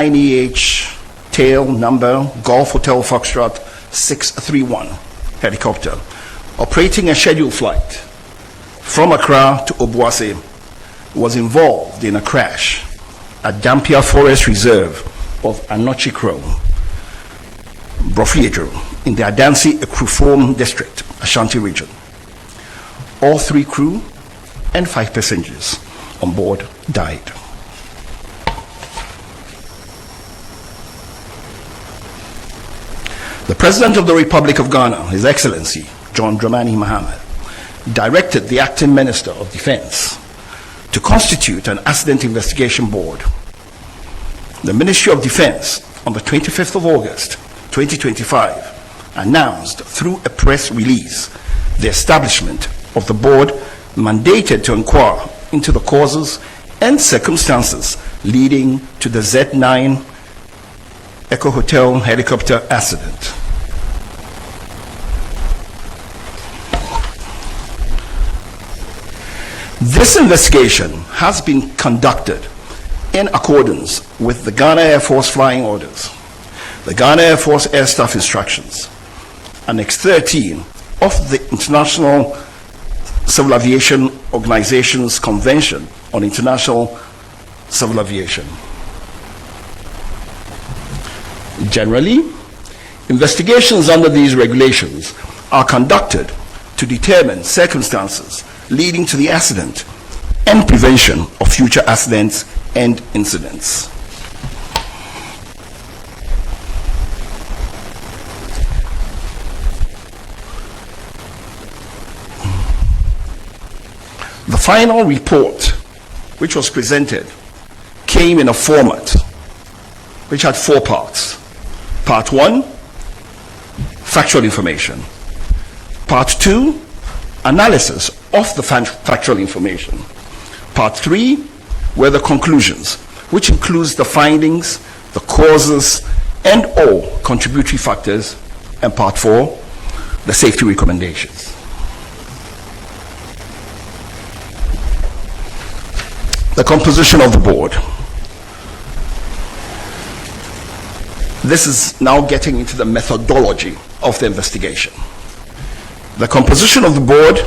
9EH tail number Golf Hotel Foxtrot 631 helicopter operating a scheduled flight from Accra to Obuasi was involved in a crash at Dampia Forest Reserve of Anochikro, Brofiejo, in the Adansi Ekrufom district, Ashanti region. All 3 crew and 5 passengers on board died. The President of the Republic of Ghana, His Excellency John Dramani Mahama, directed the Acting Minister of Defense to constitute an accident investigation board. The Ministry of Defense, on the 25th of August 2025, announced through a press release the establishment of the board mandated to inquire into the causes and circumstances leading to the Z9 Echo Hotel helicopter accident. This investigation has been conducted in accordance with the Ghana Air Force flying orders, the Ghana Air Force Air Staff instructions, Annex 13 of the International Civil Aviation Organization's Convention on International Civil Aviation. Generally, investigations under these regulations are conducted to determine circumstances leading to the accident and prevention of future accidents and incidents. The final report, which was presented, came in a format which had 4 parts. Part 1, factual information. Part 2, analysis of the factual information. Part 3 were the conclusions, which includes the findings, the causes, and all contributory factors. And Part 4, the safety recommendations. The composition of the board. This is now getting into the methodology of the investigation. The composition of the board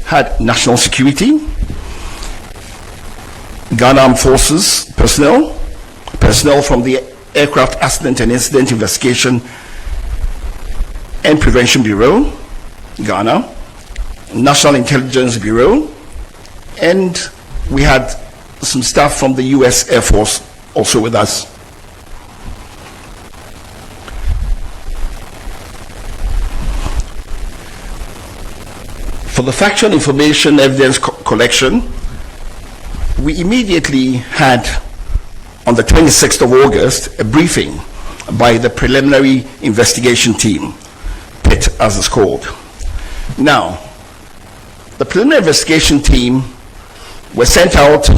had national security, Ghana Armed Forces personnel, personnel from the Aircraft Accident and Incident Investigation and Prevention Bureau, Ghana, National Intelligence Bureau, and we had some staff from the US Air Force also with us. For the factual information evidence collection, we immediately had, on the 26th of August, a briefing by the preliminary investigation team, PIT as it's called. Now, the preliminary investigation team were sent out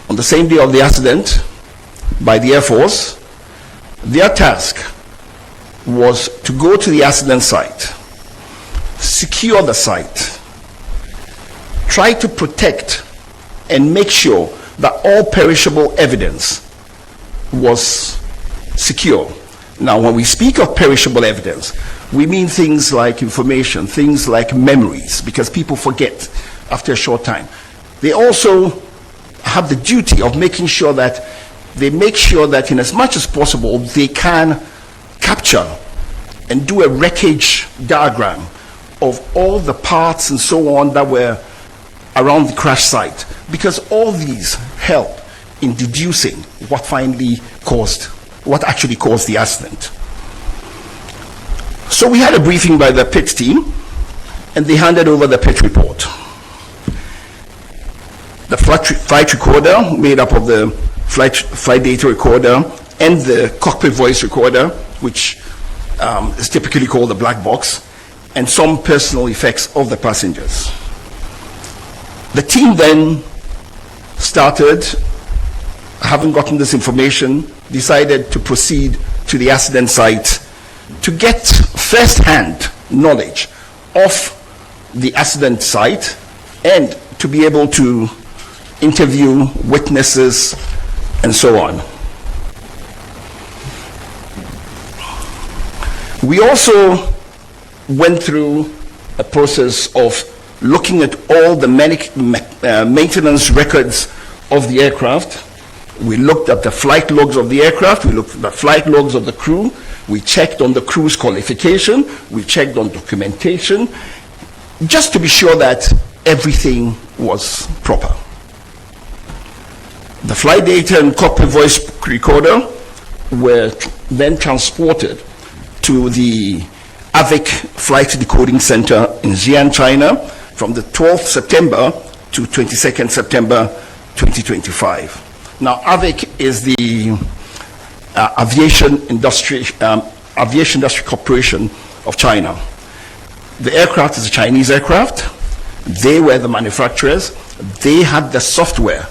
on the same day of the accident by the Air Force. Their task was to go to the accident site, secure the site, try to protect and make sure that all perishable evidence was secure. Now, when we speak of perishable evidence, we mean things like information, things like memories, because people forget after a short time. They also have the duty of making sure that in as much as possible they can capture and do a wreckage diagram of all the parts and so on that were around the crash site, because all these help in deducing what actually caused the accident. So we had a briefing by the PIT team, and they handed over the PIT report. The flight recorder, made up of the flight data recorder and the cockpit voice recorder, which is typically called the black box, and some personal effects of the passengers. The team then started, having gotten this information, decided to proceed to the accident site to get first-hand knowledge of the accident site and to be able to interview witnesses and so on. We also went through a process of looking at all the maintenance records of the aircraft. We looked at the flight logs of the aircraft, we looked at the flight logs of the crew, we checked on the crew's qualification, we checked on documentation, just to be sure that everything was proper. The flight data and cockpit voice recorder were then transported to the AVIC Flight Decoding Center in Xi'an, China, from the 12th September to 22nd September 2025. Now, AVIC is the Aviation Industry Corporation of China. The aircraft is a Chinese aircraft. They were the manufacturers. They had the software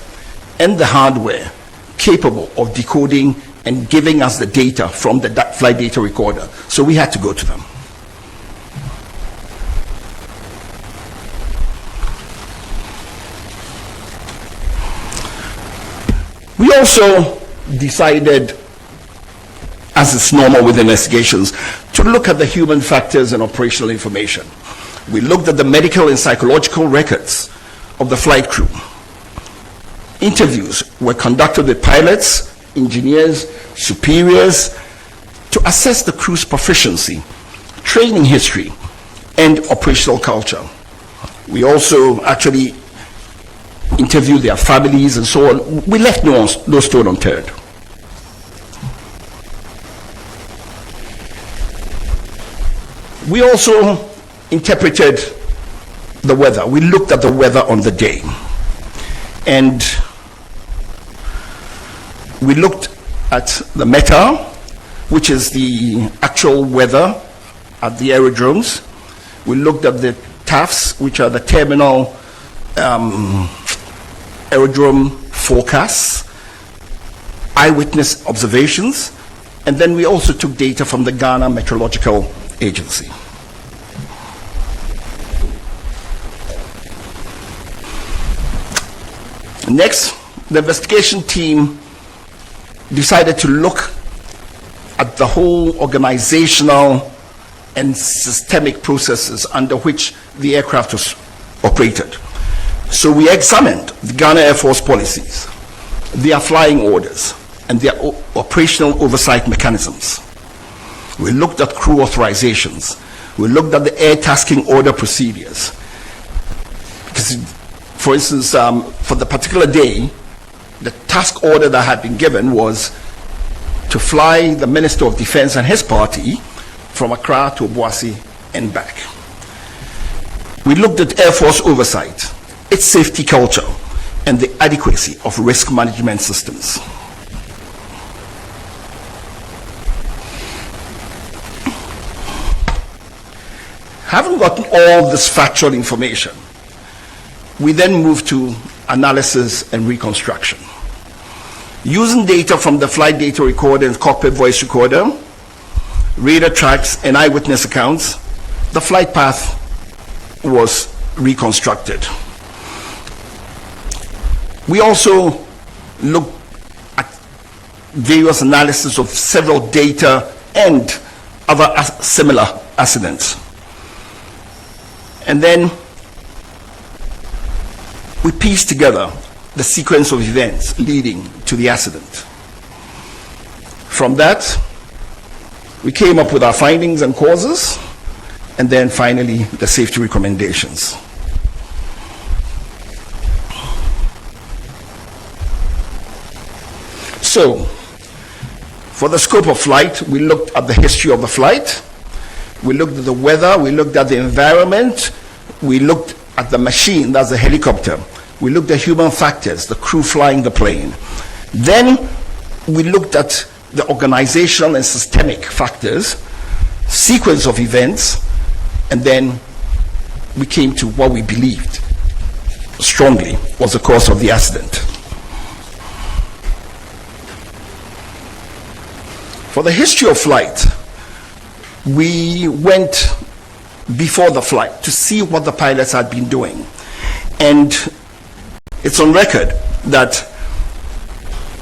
and the hardware capable of decoding and giving us the data from the flight data recorder. So we had to go to them. We also decided, as is normal with investigations, to look at the human factors and operational information. We looked at the medical and psychological records of the flight crew. Interviews were conducted with pilots, engineers, superiors, to assess the crew's proficiency, training history, and operational culture. We also actually interviewed their families and so on. We left no stone unturned. We also interpreted the weather. We looked at the weather on the day. And we looked at the METAR, which is the actual weather at the aerodromes. We looked at the TAFs, which are the terminal aerodrome forecasts, eyewitness observations, and then we also took data from the Ghana Meteorological Agency. Next, the investigation team decided to look at the whole organizational and systemic processes under which the aircraft was operated. So we examined the Ghana Air Force policies, their flying orders, and their operational oversight mechanisms. We looked at crew authorizations. We looked at the air tasking order procedures. Because, for instance, for the particular day, the task order that had been given was to fly the Minister of Defense and his party from Accra to Obuasi and back. We looked at Air Force oversight, its safety culture, and the adequacy of risk management systems. Having gotten all this factual information, we then moved to analysis and reconstruction. Using data from the flight data recorder and cockpit voice recorder, radar tracks, and eyewitness accounts, the flight path was reconstructed. We also looked at various analysis of several data and other similar accidents. And then we pieced together the sequence of events leading to the accident. From that, we came up with our findings and causes, and then finally the safety recommendations. So, for the scope of flight, we looked at the history of the flight, we looked at the weather, we looked at the environment, we looked at the machine, that's the helicopter, we looked at human factors, the crew flying the plane. Then we looked at the organizational and systemic factors, sequence of events, and then we came to what we believed strongly was the cause of the accident. For the history of flight, we went before the flight to see what the pilots had been doing. And it's on record that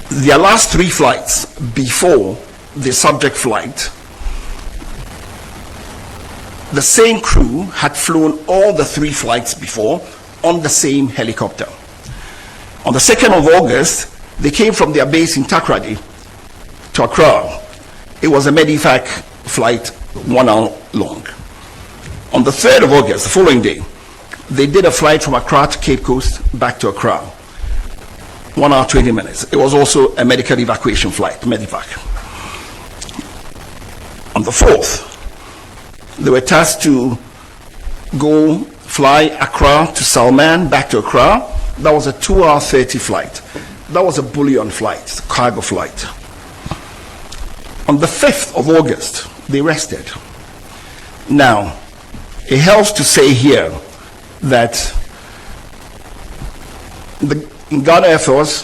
their last 3 flights before the subject flight, the same crew had flown all the 3 flights before on the same helicopter. On the 2nd of August, they came from their base in Takoradi to Accra. It was a Medivac flight, 1 hour long. On the 3rd of August, the following day, they did a flight from Accra to Cape Coast, back to Accra. 1 hour, 20 minutes. It was also a medical evacuation flight, Medivac. On the 4th, they were tasked to go fly Accra to Salman, back to Accra. That was a 2 hour 30 flight. That was a bullion flight, cargo flight. On the 5th of August, they rested. Now, it helps to say here that in Ghana Air Force,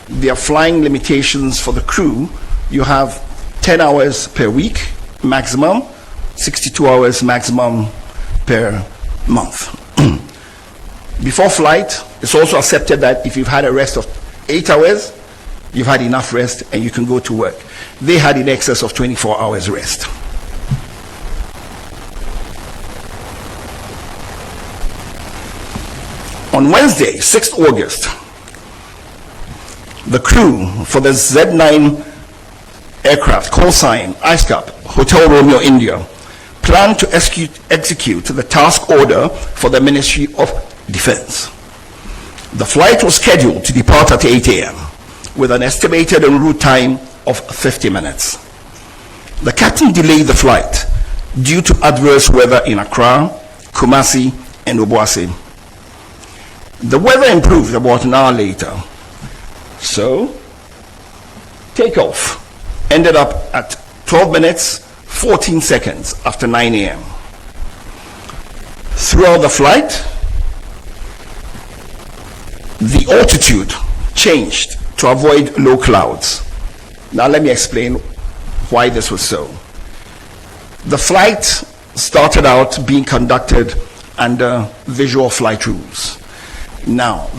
their flying limitations for the crew, you have 10 hours per week maximum, 62 hours maximum per month. Before flight, it's also accepted that if you've had a rest of 8 hours, you've had enough rest and you can go to work. They had in excess of 24 hours rest. On Wednesday, 6th August, the crew for the Z9 aircraft, call sign ISCAP, Hotel Romeo, India, planned to execute the task order for the Ministry of Defense. The flight was scheduled to depart at 8 a.m. with an estimated en route time of 50 minutes. The captain delayed the flight due to adverse weather in Accra, Kumasi, and Obuasi. The weather improved about an hour later, so takeoff ended up at 12 minutes 14 seconds after 9 a.m. Throughout the flight, the altitude changed to avoid low clouds. Now let me explain why this was so. The flight started out being conducted under visual flight rules. Now,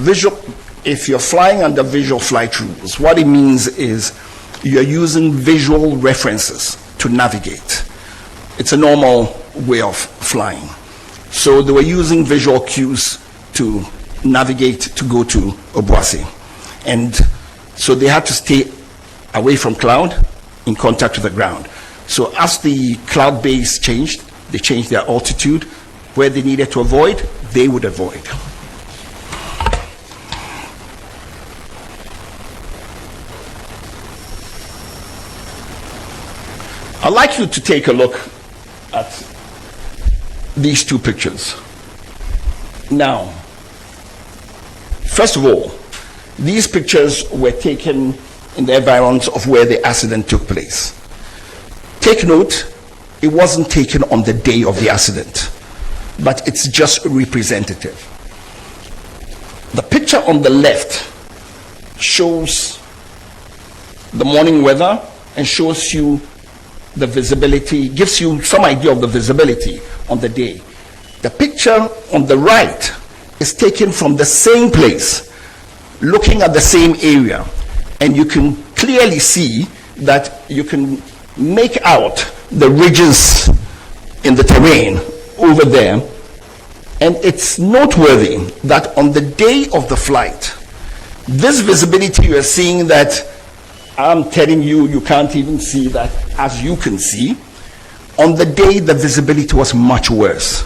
if you're flying under visual flight rules, what it means is you're using visual references to navigate. It's a normal way of flying. So they were using visual cues to navigate to go to Obuasi. And so they had to stay away from cloud, in contact with the ground. So as the cloud base changed, they changed their altitude. Where they needed to avoid, they would avoid. I'd like you to take a look at these 2 pictures. Now, first of all, these pictures were taken in the environs of where the accident took place. Take note, it wasn't taken on the day of the accident, but it's just representative. The picture on the left shows the morning weather and shows you the visibility, gives you some idea of the visibility on the day. The picture on the right is taken from the same place, looking at the same area, and you can clearly see that you can make out the ridges in the terrain over there. And it's noteworthy that on the day of the flight, this visibility you are seeing that I'm telling you, you can't even see that as you can see. On the day, the visibility was much worse.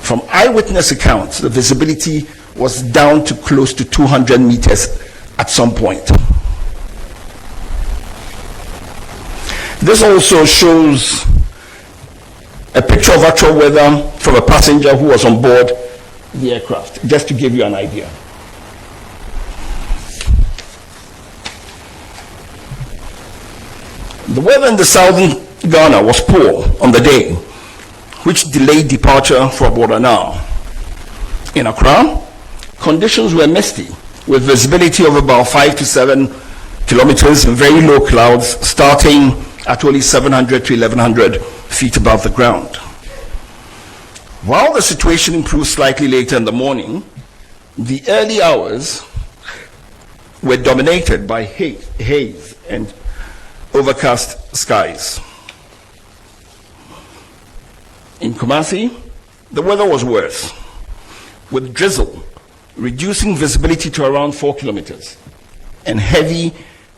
From eyewitness accounts, the visibility was down to close to 200 meters at some point. This also shows a picture of actual weather from a passenger who was on board the aircraft, just to give you an idea. The weather in the southern Ghana was poor on the day, which delayed departure for about an hour. In Accra, conditions were misty, with visibility of about 5 to 7 kilometers and very low clouds starting at only 700 to 1100 feet above the ground. While the situation improved slightly later in the morning, the early hours were dominated by haze and overcast skies. In Kumasi, the weather was worse, with drizzle reducing visibility to around 4 kilometers and heavy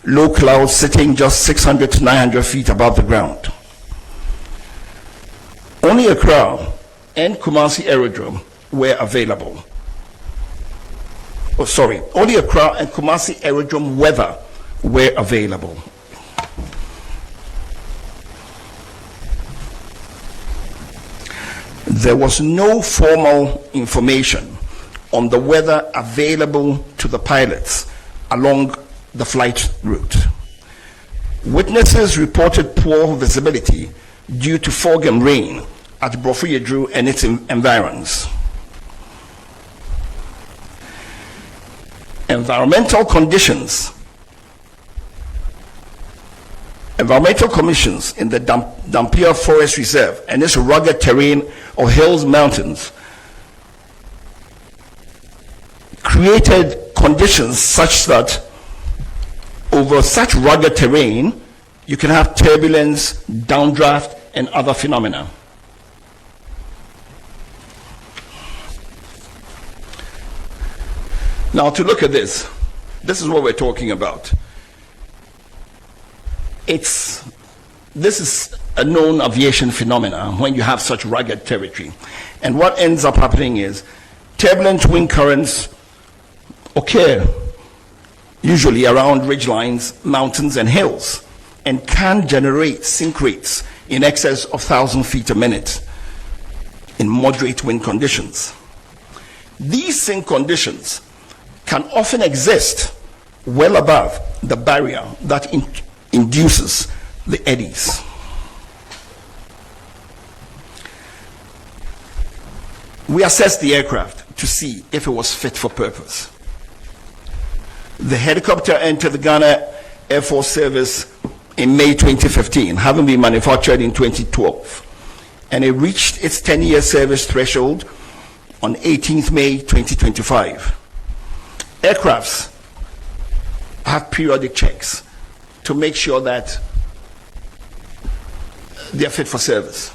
low clouds sitting just 600 to 900 feet above the ground. Only Accra and Kumasi Aerodrome were available. Only Accra and Kumasi Aerodrome weather were available. There was no formal information on the weather available to the pilots along the flight route. Witnesses reported poor visibility due to fog and rain at Borɔfo Yedru and its environs. Environmental conditions Environmental commissions in the Dampier Forest Reserve and its rugged terrain of hills, mountains, created conditions such that over such rugged terrain, you can have turbulence, downdraft, and other phenomena. Now, to look at this is what we're talking about. This is a known aviation phenomenon when you have such rugged territory. And what ends up happening is turbulent wind currents occur usually around ridgelines, mountains, and hills, and can generate sink rates in excess of 1,000 feet a minute in moderate wind conditions. These sink conditions can often exist well above the barrier that induces the eddies. We assessed the aircraft to see if it was fit for purpose. The helicopter entered the Ghana Air Force Service in May 2015, having been manufactured in 2012, and it reached its 10-year service threshold on 18th May 2025. Aircrafts have periodic checks to make sure that they are fit for service.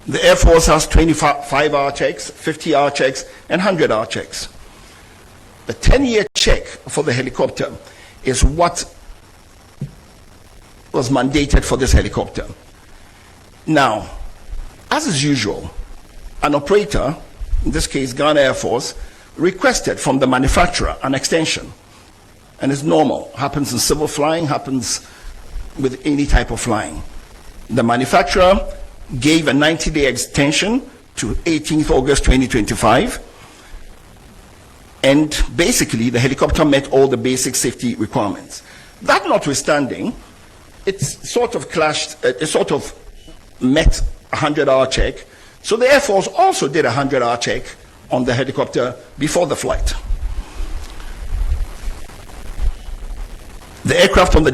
The Air Force has 25-hour checks, 50-hour checks, and 100-hour checks. The 10-year check for the helicopter is what was mandated for this helicopter. Now, as is usual, an operator, in this case Ghana Air Force, requested from the manufacturer an extension. And it's normal, happens in civil flying, happens with any type of flying. The manufacturer gave a 90-day extension to 18th August 2025, and basically the helicopter met all the basic safety requirements. That notwithstanding, it sort of met a 100-hour check, so the Air Force also did a 100-hour check on the helicopter before the flight. The aircraft on the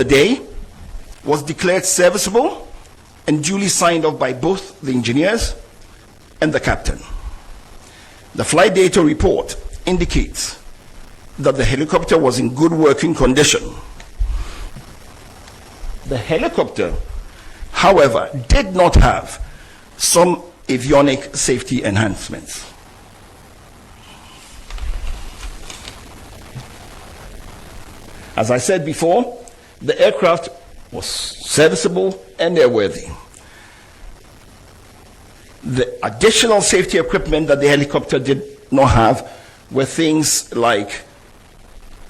day was declared serviceable and duly signed off by both the engineers and the captain. The flight data report indicates that the helicopter was in good working condition. The helicopter, however, did not have some avionic safety enhancements. As I said before, the aircraft was serviceable and airworthy. The additional safety equipment that the helicopter did not have were things like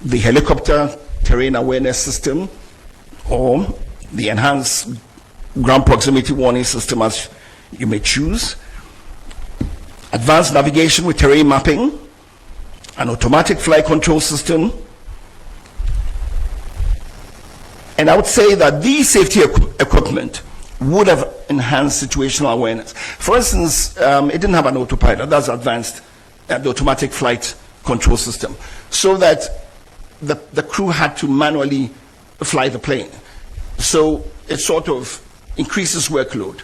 the helicopter terrain awareness system or the enhanced ground proximity warning system, as you may choose, advanced navigation with terrain mapping, an automatic flight control system. And I would say that these safety equipment would have enhanced situational awareness. For instance, it didn't have an autopilot. That's advanced, the automatic flight control system, so that the crew had to manually fly the plane. So it sort of increases workload.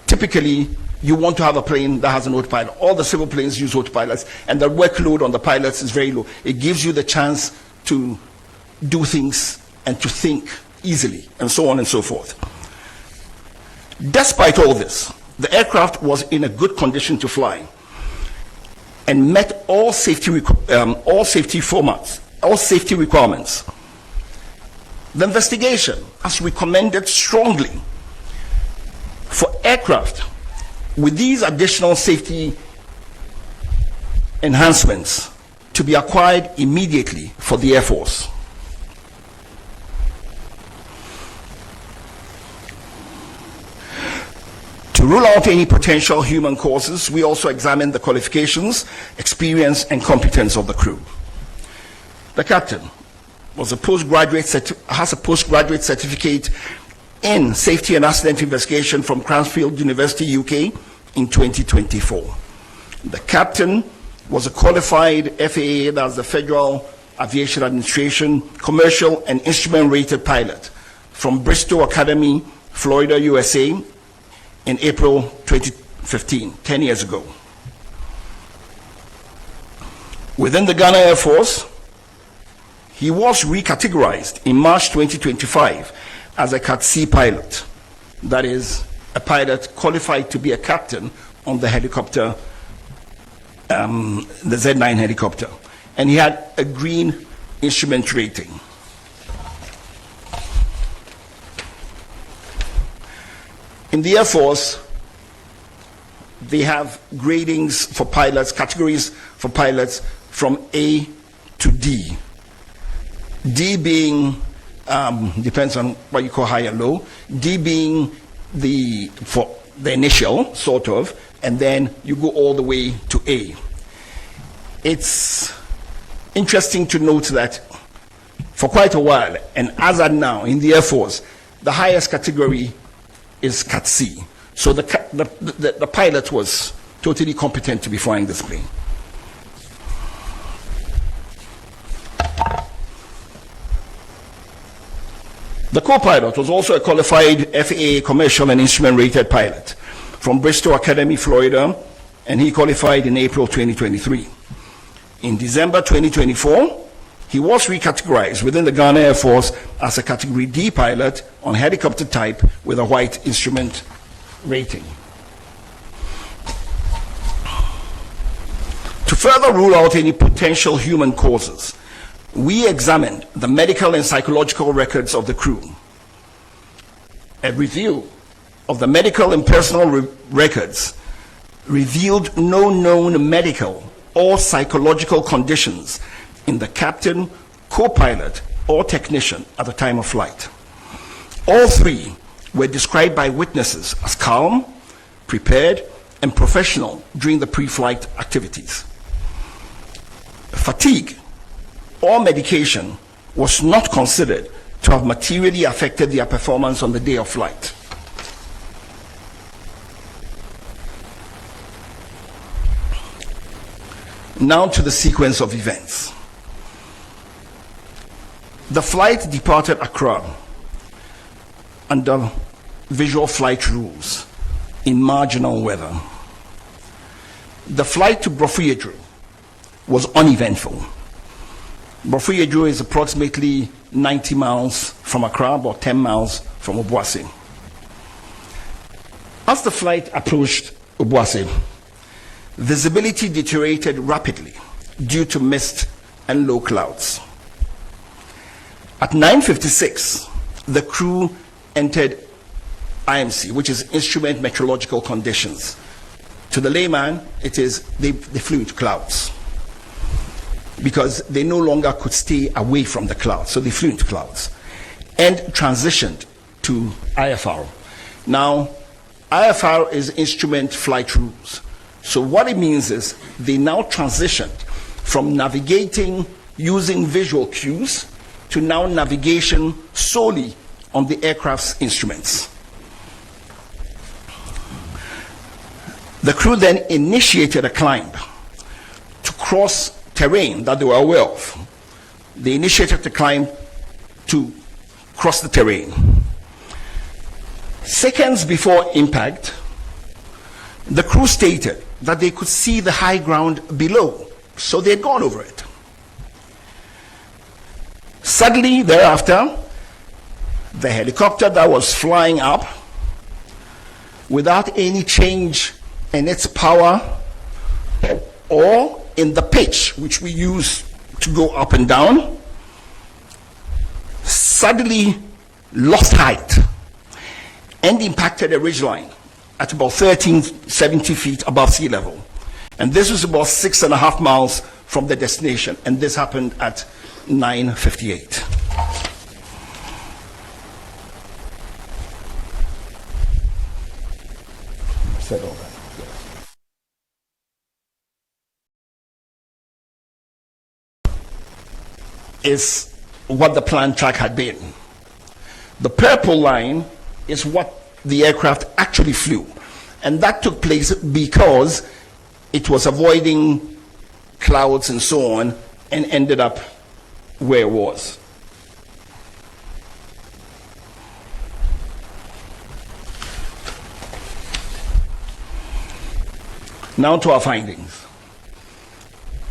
Typically, you want to have a plane that has an autopilot. All the civil planes use autopilots, and the workload on the pilots is very low. It gives you the chance to do things and to think easily, and so on and so forth. Despite all this, the aircraft was in a good condition to fly and met all safety requirements. The investigation has recommended strongly for aircraft with these additional safety enhancements to be acquired immediately for the Air Force. To rule out any potential human causes, we also examined the qualifications, experience, and competence of the crew. The captain has a postgraduate certificate in safety and accident investigation from Cranfield University, UK, in 2024. The captain was a qualified FAA, that's the Federal Aviation Administration, commercial and instrument rated pilot from Bristol Academy, Florida, USA, in April 2015, 10 years ago. Within the Ghana Air Force, he was recategorized in March 2025 as a Cat C pilot. That is, a pilot qualified to be a captain on the helicopter, the Z9 helicopter. And he had a green instrument rating. In the Air Force, they have gradings for pilots, categories for pilots from A to D. D being, depends on what you call high and low, D being for the initial, sort of, and then you go all the way to A. It's interesting to note that for quite a while, and as at now in the Air Force, the highest category is Cat C. So the pilot was totally competent to be flying this plane. The co-pilot was also a qualified FAA commercial and instrument rated pilot from Bristol Academy, Florida, and he qualified in April 2023. In December 2024, he was recategorized within the Ghana Air Force as a Category D pilot on helicopter type with a white instrument rating. To further rule out any potential human causes, we examined the medical and psychological records of the crew. A review of the medical and personal records revealed no known medical or psychological conditions in the captain, co-pilot, or technician at the time of flight. All three were described by witnesses as calm, prepared, and professional during the pre-flight activities. Fatigue or medication was not considered to have materially affected their performance on the day of flight. Now to the sequence of events. The flight departed Accra under visual flight rules in marginal weather. The flight to Brofuyedru was uneventful. Brofuyedru is approximately 90 miles from Accra, about 10 miles from Obuasi. As the flight approached Obuasi, visibility deteriorated rapidly due to mist and low clouds. At 9:56, the crew entered IMC, which is Instrument Meteorological Conditions. To the layman, it is they flew into clouds because they no longer could stay away from the clouds, so they flew into clouds and transitioned to IFR. Now, IFR is Instrument Flight Rules. So what it means is they now transitioned from navigating using visual cues to now navigation solely on the aircraft's instruments. The crew then initiated a climb to cross terrain that they were aware of. They initiated the climb to cross the terrain. Seconds before impact, the crew stated that they could see the high ground below, so they had gone over it. Suddenly thereafter, the helicopter that was flying up without any change in its power or in the pitch which we use to go up and down, suddenly lost height and impacted a ridgeline at about 1370 feet above sea level. And this was about 6.5 miles from the destination, and this happened at 9:58. Said all that. Is what the planned track had been. The purple line is what the aircraft actually flew, and that took place because it was avoiding clouds and so on and ended up where it was. Now to our findings.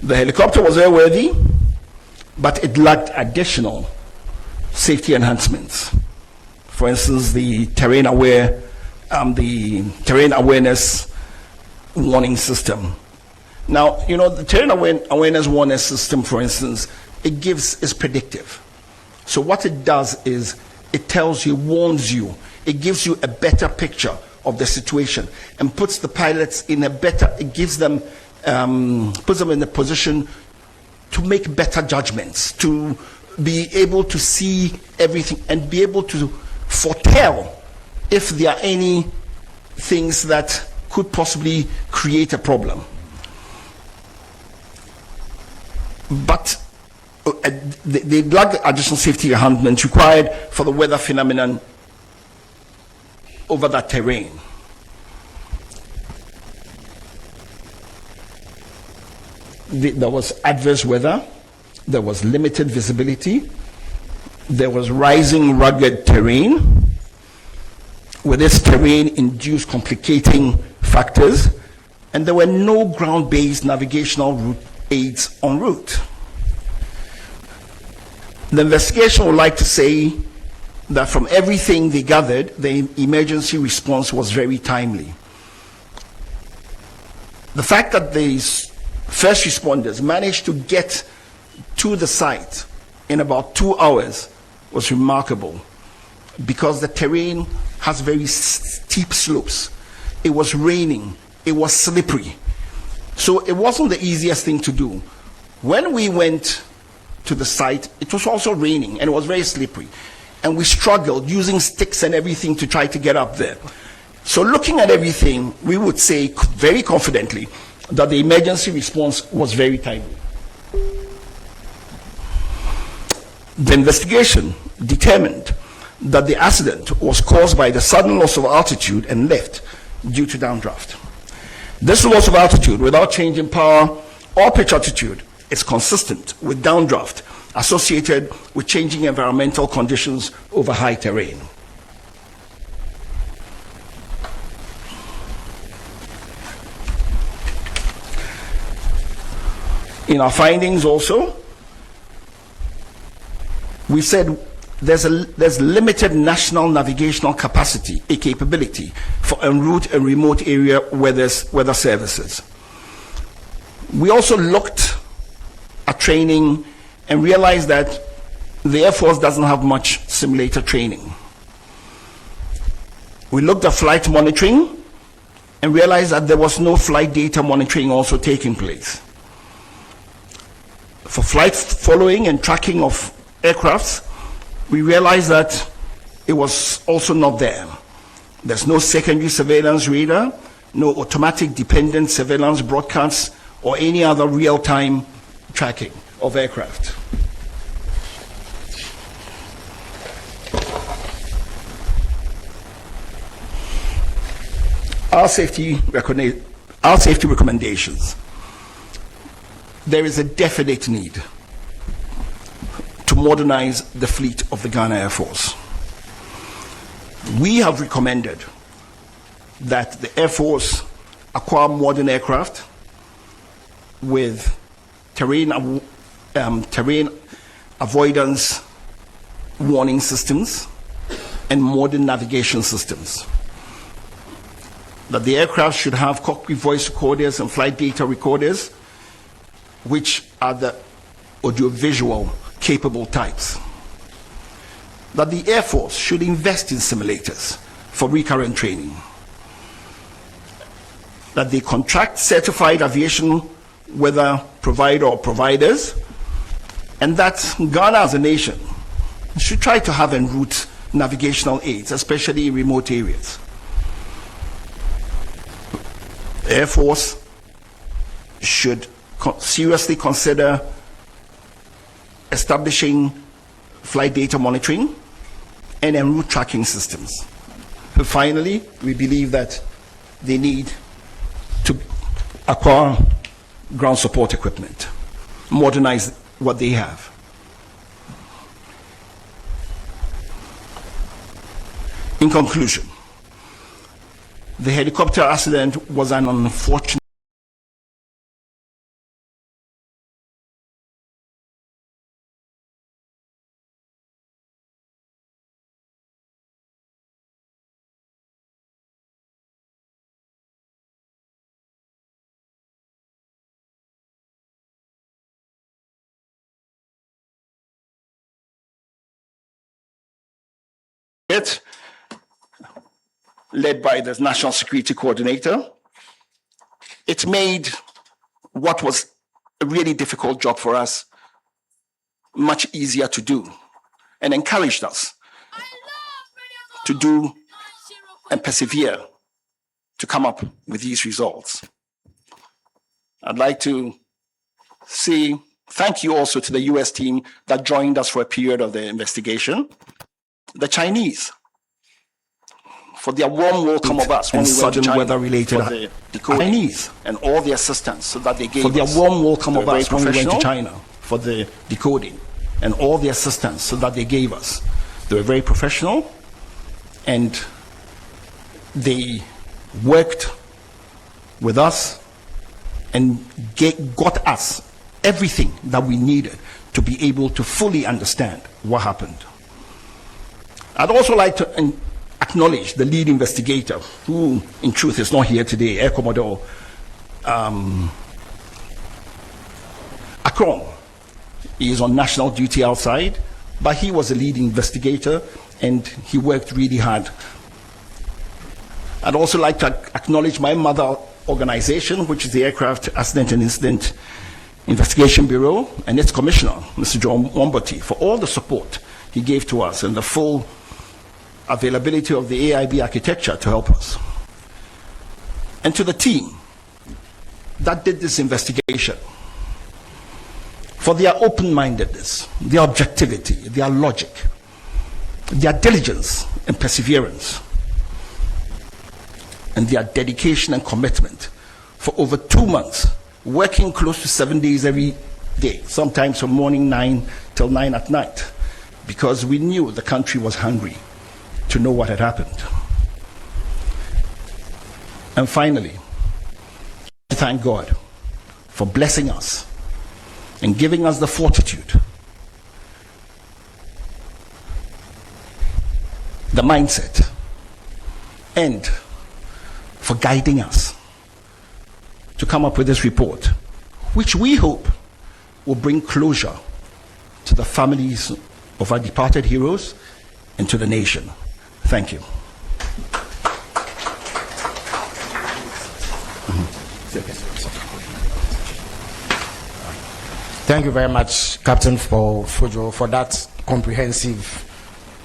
The helicopter was airworthy, but it lacked additional safety enhancements. For instance, the terrain awareness warning system. Now, you know, the terrain awareness warning system, for instance, is predictive. So what it does is it tells you, warns you, it gives you a better picture of the situation and puts the pilots in a better, it gives them, puts them in a position to make better judgments, to be able to see everything and be able to foretell if there are any things that could possibly create a problem. But they lack additional safety enhancements required for the weather phenomenon over that terrain. There was adverse weather, there was limited visibility, there was rising rugged terrain, with this terrain induced complicating factors, and there were no ground-based navigational route aids en route. The investigation would like to say that from everything they gathered, the emergency response was very timely. The fact that these first responders managed to get to the site in about 2 hours was remarkable, because the terrain has very steep slopes. It was raining, it was slippery. So it wasn't the easiest thing to do. When we went to the site, it was also raining and it was very slippery. And we struggled using sticks and everything to try to get up there. So looking at everything, we would say very confidently that the emergency response was very timely. The investigation determined that the accident was caused by the sudden loss of altitude and lift due to downdraft. This loss of altitude without change in power or pitch altitude is consistent with downdraft associated with changing environmental conditions over high terrain. In our findings also, we said there's limited national navigational capacity, a capability for en route and remote area weather services. We also looked at training and realized that the Air Force doesn't have much simulator training. We looked at flight monitoring and realized that there was no flight data monitoring also taking place. For flight following and tracking of aircrafts, we realized that it was also not there. There's no secondary surveillance radar, no automatic dependent surveillance broadcasts, or any other real-time tracking of aircraft. Our safety recommendations. There is a definite need to modernize the fleet of the Ghana Air Force. We have recommended that the Air Force acquire modern aircraft with terrain avoidance warning systems, and modern navigation systems. That the aircraft should have cockpit voice recorders and flight data recorders, which are the audiovisual capable types. That the Air Force should invest in simulators for recurrent training. That they contract certified aviation weather provider or providers, and that Ghana as a nation should try to have en route navigational aids, especially in remote areas. The Air Force should seriously consider establishing flight data monitoring and en route tracking systems. Finally, we believe that they need to acquire ground support equipment, modernize what they have. In conclusion, the helicopter accident was an unfortunate led by the National Security Coordinator. It made what was a really difficult job for us much easier to do and encouraged us to do and persevere to come up with these results. I'd like to say thank you also to the US team that joined us for a period of the investigation. The Chinese, for their warm welcome of us when we went to China, weather-related for the decoding, Chinese, and all the assistance so that they gave for us, their warm welcome of us when we went to China for the decoding, and all the assistance so that they gave us. They were very professional, and they worked with us and got us everything that we needed to be able to fully understand what happened. I'd also like to acknowledge the lead investigator, who in truth is not here today, Air Commodore Akron. He is on national duty outside, but he was a lead investigator and he worked really hard. I'd also like to acknowledge my mother organization, which is the Aircraft Accident and Incident Investigation Bureau, and its commissioner, Mr. John Wombati, for all the support he gave to us and the full availability of the AIB architecture to help us. And to the team that did this investigation, for their open-mindedness, their objectivity, their logic, their diligence and perseverance, and their dedication and commitment for over 2 months, working close to 7 days every day, sometimes from morning 9 till 9 at night, because we knew the country was hungry to know what had happened. And finally, to thank God for blessing us and giving us the fortitude, the mindset, and for guiding us to come up with this report, which we hope will bring closure to the families of our departed heroes and to the nation. Thank you. Thank you very much, Captain Fujo, for that comprehensive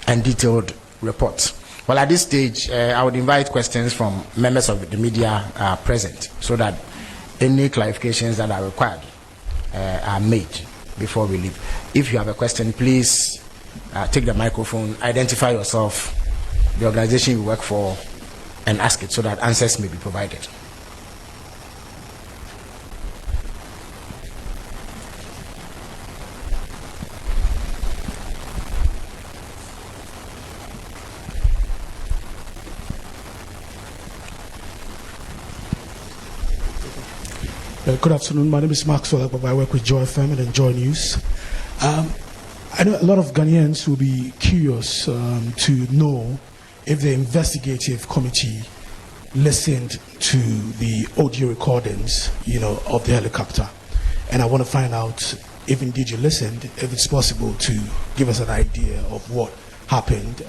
and detailed report. Well, at this stage, I would invite questions from members of the media present, so that any clarifications that are required are made before we leave. If you have a question, please take the microphone, identify yourself, the organization you work for, and ask it so that answers may be provided. Good afternoon. My name is Maxwell. I work with Joy FM and Enjoy News. I I know a lot of Ghanaians will be curious to know if the investigative committee listened to the audio recordings, of the helicopter. And I want to find out if indeed you listened, if it's possible to give us an idea of what happened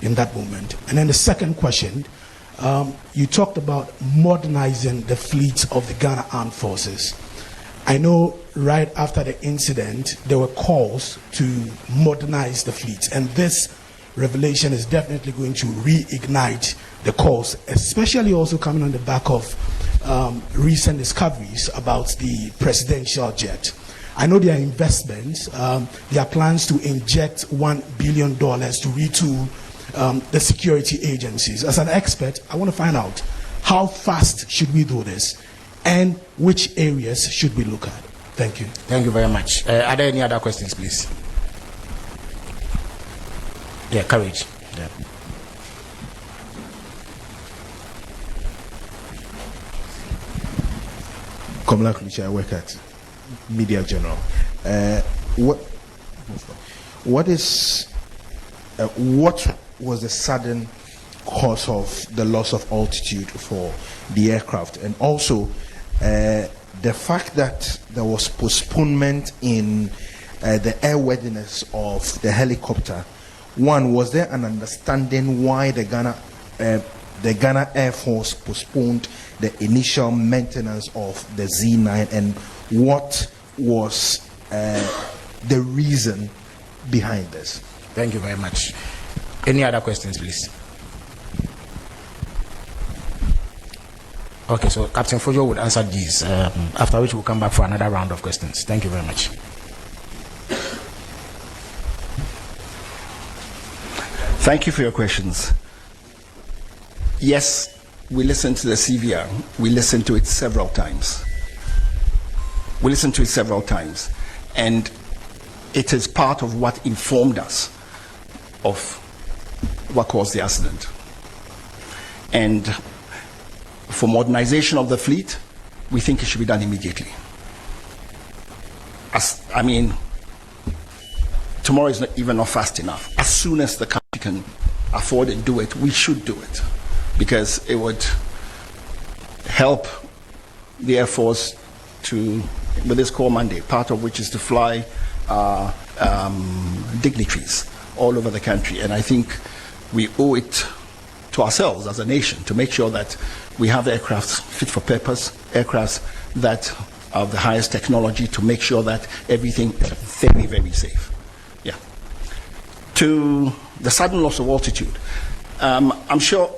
in that moment. And then the second question, you talked about modernizing the fleet of the Ghana Armed Forces. I know right after the incident, there were calls to modernize the fleet, and this revelation is definitely going to reignite the calls, especially also coming on the back of recent discoveries about the presidential jet. I know there are investments, there are plans to inject $1 billion to retool the security agencies. As an expert, I want to find out how fast should we do this and which areas should we look at. Thank you. Thank you very much. Are there any other questions, please? Yeah, courage. Yeah. Komla Kulicha, I work at Media General. What was the sudden cause of the loss of altitude for the aircraft, and also the fact that there was postponement in the airworthiness of the helicopter? One, was there an understanding why the Ghana Air Force postponed the initial maintenance of the Z9, and what was the reason behind this? Thank you very much. Any other questions, please? Okay, so Captain Fojo would answer these, after which we'll come back for another round of questions. Thank you very much. Thank you for your questions. Yes, we listened to the CVR. We listened to it several times. And it is part of what informed us of what caused the accident. And for modernization of the fleet, we think it should be done immediately. Tomorrow is not fast enough. As soon as the country can afford and do it, we should do it, because it would help the Air Force with this core mandate, part of which is to fly dignitaries all over the country. And I think we owe it to ourselves as a nation to make sure that we have aircraft fit for purpose, aircraft that are the highest technology, to make sure that everything is very, very safe. Yeah. To the sudden loss of altitude, I'm sure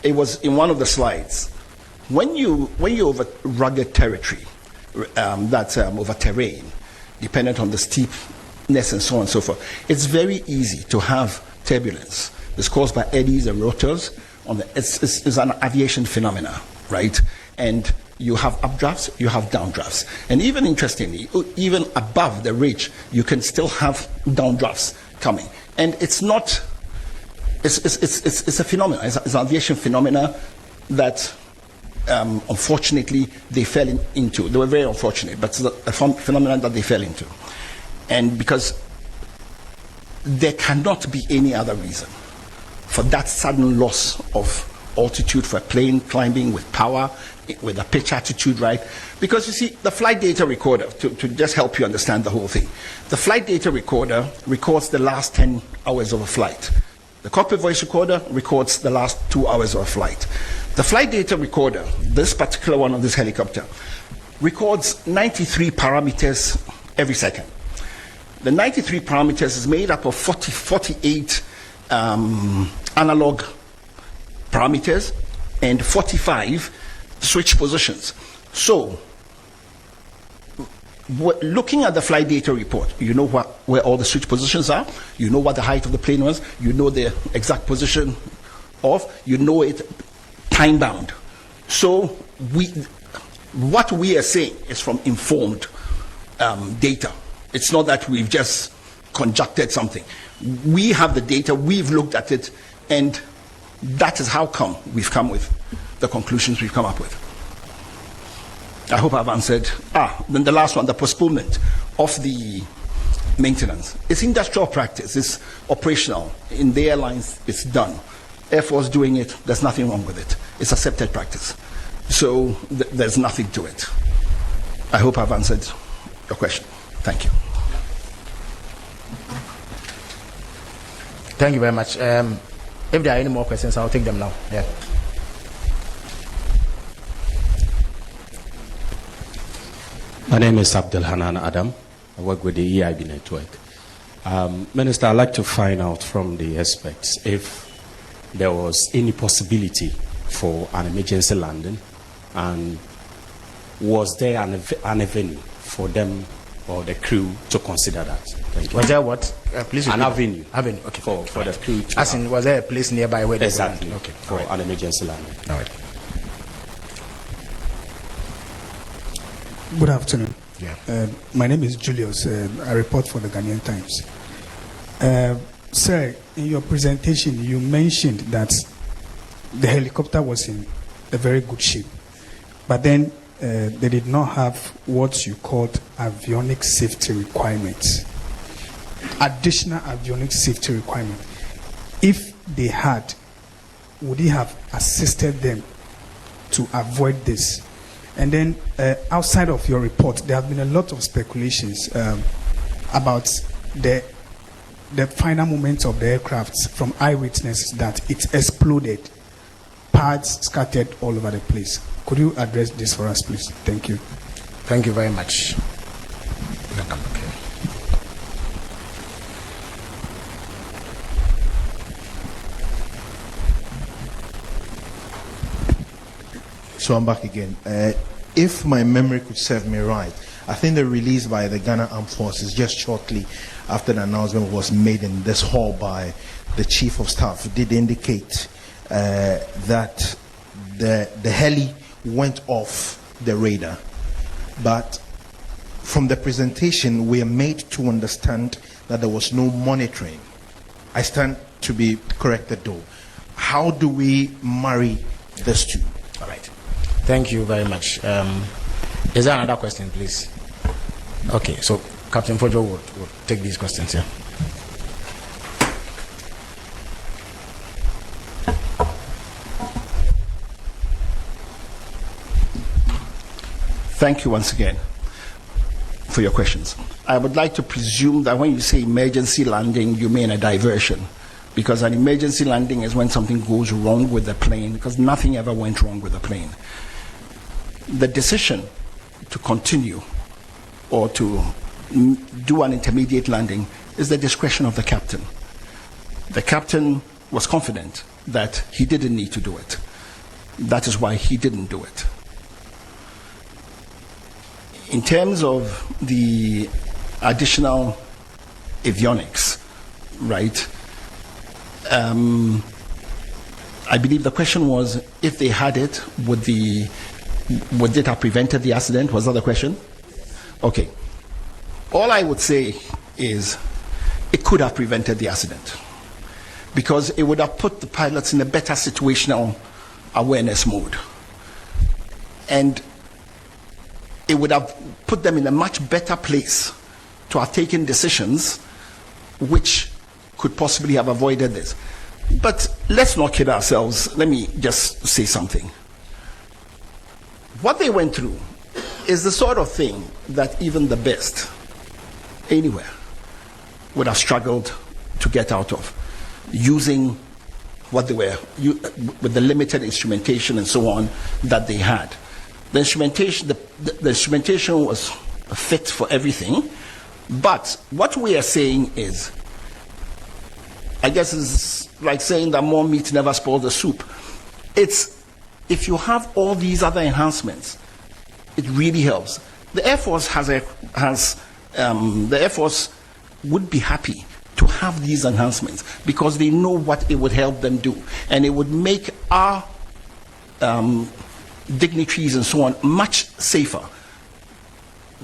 it was in one of the slides. When you over rugged territory, that's over terrain, dependent on the steepness and so on and so forth, it's very easy to have turbulence. It's caused by eddies and rotors. It's an aviation phenomena, right? And you have updrafts, you have downdrafts. And even interestingly, even above the ridge, you can still have downdrafts coming. And it's not, it's a phenomenon, it's an aviation phenomena that unfortunately they fell into. They were very unfortunate, but it's a phenomenon that they fell into. And because there cannot be any other reason for that sudden loss of altitude for a plane climbing with power, with a pitch attitude, right? Because you see, the flight data recorder, to just help you understand the whole thing, the flight data recorder records the last 10 hours of a flight. The cockpit voice recorder records the last 2 hours of a flight. The flight data recorder, this particular one on this helicopter, records 93 parameters every second. The 93 parameters is made up of 48 analog parameters and 45 switch positions. So, looking at the flight data report, you know where all the switch positions are, you know what the height of the plane was, you know the exact position of, you know it time bound. So, what we are saying is from informed data. It's not that we've just conjectured something. We have the data, we've looked at it, and that is how come we've come with the conclusions we've come up with. I hope I've answered. Then the last one, the postponement of the maintenance. It's industrial practice. It's operational. In the airlines, it's done. Air Force doing it, there's nothing wrong with it. It's accepted practice. So there's nothing to it. I hope I've answered your question. Thank you. Thank you very much. If there are any more questions, I'll take them now. Yeah. My name is Abdul Hanan Adam. I work with the EIB network. Minister, I'd like to find out from the experts if there was any possibility for an emergency landing, and was there an avenue for them or the crew to consider that? Thank you. Was there what? Please an repeat. avenue. Avenue. Okay. For the crew to As in, was there a place nearby where they exactly could land? Okay. for an emergency landing? All right. Good afternoon. Yeah. My name is Julius. I report for the Ghanaian Times. Sir, in your presentation, you mentioned that the helicopter was in a very good shape, but then they did not have what you called avionics safety requirements, additional avionics safety requirement. If they had, would it have assisted them to avoid this? And then outside of your report, there have been a lot of speculations about the final moments of the aircraft from eyewitnesses that it exploded, parts scattered all over the place. Could you address this for us, please? Thank you. Thank you very much. Welcome. Okay. So I'm back again. If my memory could serve me right, I think the release by the Ghana Armed Forces just shortly after the announcement was made in this hall by the Chief of Staff did indicate that the heli went off the radar. But from the presentation, we are made to understand that there was no monitoring. I stand to be corrected though. How do we marry these two? All right. Thank you very much. Is there another question, please? Okay, so Captain Fojo will take these questions here. Thank you once again for your questions. I would like to presume that when you say emergency landing, you mean a diversion, because an emergency landing is when something goes wrong with the plane, because nothing ever went wrong with the plane. The decision to continue or to do an intermediate landing is the discretion of the captain. The captain was confident that he didn't need to do it. That is why he didn't do it. In terms of the additional avionics, right, I believe the question was if they had it, would it have prevented the accident? Was that the question? Okay. All I would say is it could have prevented the accident because it would have put the pilots in a better situational awareness mode. And it would have put them in a much better place to have taken decisions which could possibly have avoided this. But let's not kid ourselves. Let me just say something. What they went through is the sort of thing that even the best anywhere would have struggled to get out of, using what they were, with the limited instrumentation and so on that they had. The instrumentation, the instrumentation was fit for everything, but what we are saying is, I guess it's like saying that more meat never spoils the soup. It's, if you have all these other enhancements, it really helps. The Air Force the Air Force would be happy to have these enhancements because they know what it would help them do, and it would make our dignitaries and so on much safer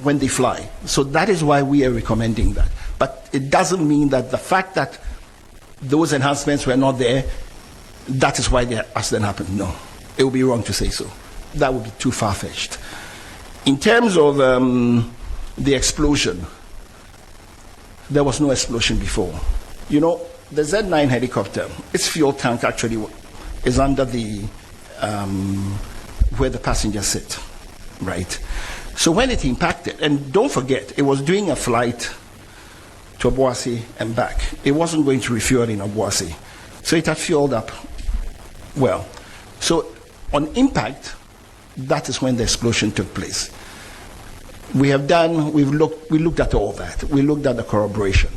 when they fly. So that is why we are recommending that. But it doesn't mean that the fact that those enhancements were not there, that is why the accident happened. No, it would be wrong to say so. That would be too far-fetched. In terms of the explosion, there was no explosion before. You know, the Z9 helicopter, its fuel tank actually is under the where the passengers sit, right? So when it impacted, and don't forget, it was doing a flight to Obuasi and back. It wasn't going to refuel in Obuasi. So it had fueled up well. So on impact, that is when the explosion took place. We looked at all that. We looked at the corroboration.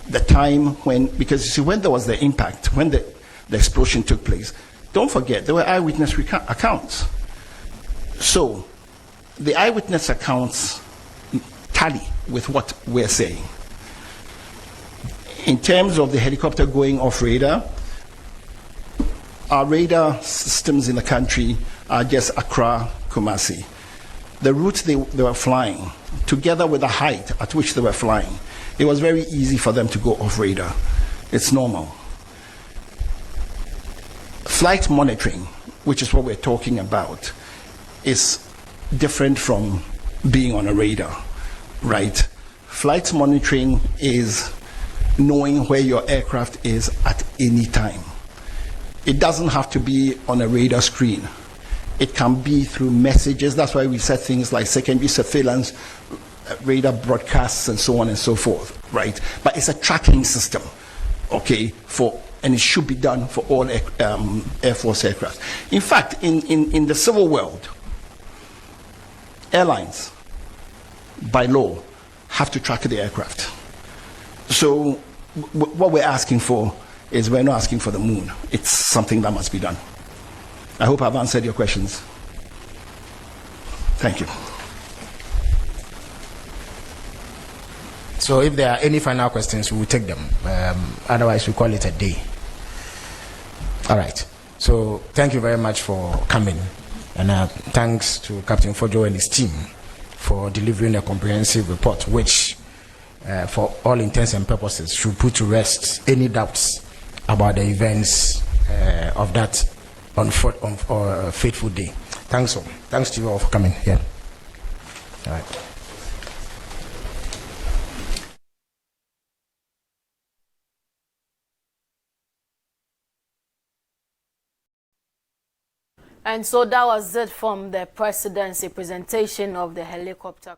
The time when, because you see, when there was the impact, when the explosion took place, don't forget, there were eyewitness accounts. So the eyewitness accounts tally with what we're saying. In terms of the helicopter going off radar, our radar systems in the country are just Accra, Kumasi. The route they were flying, together with the height at which they were flying, it was very easy for them to go off radar. It's normal. Flight monitoring, which is what we're talking about, is different from being on a radar, right? Flight monitoring is knowing where your aircraft is at any time. It doesn't have to be on a radar screen. It can be through messages. That's why we said things like secondary surveillance, radar broadcasts, and so on and so forth, right? But it's a tracking system, okay, and it should be done for all Air Force aircraft. In fact, in the civil world, airlines, by law, have to track the aircraft. So what we're asking for is, we're not asking for the moon. It's something that must be done. I hope I've answered your questions. Thank you. So if there are any final questions, we will take them. Otherwise, we call it a day. All right. So thank you very much for coming. And thanks to Captain Fojo and his team for delivering a comprehensive report, which, for all intents and purposes, should put to rest any doubts about the events of that fateful day. Thanks all. Thanks to you all for coming here. All right. And so that was it from the presidency presentation of the helicopter.